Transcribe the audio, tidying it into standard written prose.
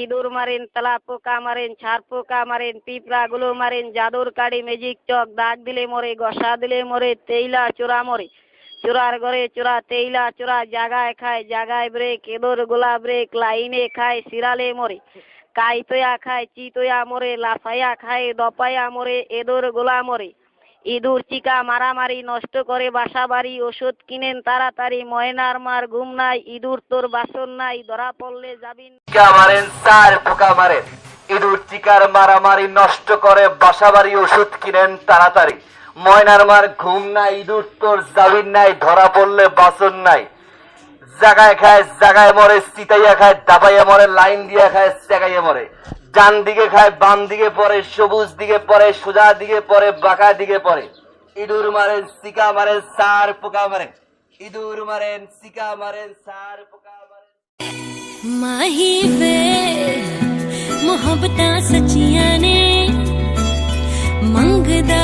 ইঁদুর মারেন, তেলা পোকা মারেন, ছার পোকা মারেন, পিঁপড়াগুলো মারেন, জাদুর কাঠি, ম্যাজিক চক, দাগ দিলে মরে, ঘষা দিলে মরে, তেইলা চোরা মরে। চোরার ঘরে চোরা, তেইলা চোরা, জাগায় খায়, জাগায় ব্রেক, ইঁদুর গোলা ব্রেক, লাইনে খায়, সিরালে মরে। কাইতয়া খায়, চিতয়া মরে, লাফাইয়া খায়, দপাইয়া মরে, ইঁদুর গোলা মরে। ইঁদুর চিকা মারামারি, নষ্ট করে বাসা বাড়ি, ওষুধ কিনেন তাড়াতাড়ি, ময়নার মার ঘুম নাই, ইঁদুর তোর বাসন নাই, ধরা পড়লে যাবিন। চিকা মারেন, চার পোকা মারেন, ইঁদুর চিকার মারামারি, নষ্ট করে বাসা বাড়ি, ওষুধ কিনেন তাড়াতাড়ি, ময়নার মার ঘুম নাই, ইঁদুর তোর জাবিন নাই, ধরা পড়লে বাসন নাই। জাগায় খায়, জাগায় মরে, চিতাইয়া খায়, দাবাইয়া মরে, লাইন দিয়া খায়, চেগাইয়া মরে। ডান দিকে খায়, বাম দিকে পড়ে, সবুজ দিকে পড়ে, সোজা দিকে পড়ে, বাঁকা দিকে পড়ে। ইঁদুর মারেন, চিকা মারেন, চার পোকা মারেন, ইঁদুর মারেন, চিকা মারেন, চার পোকা মারেন। माही वे मोहब्बतां सच्चियां ने मंगदा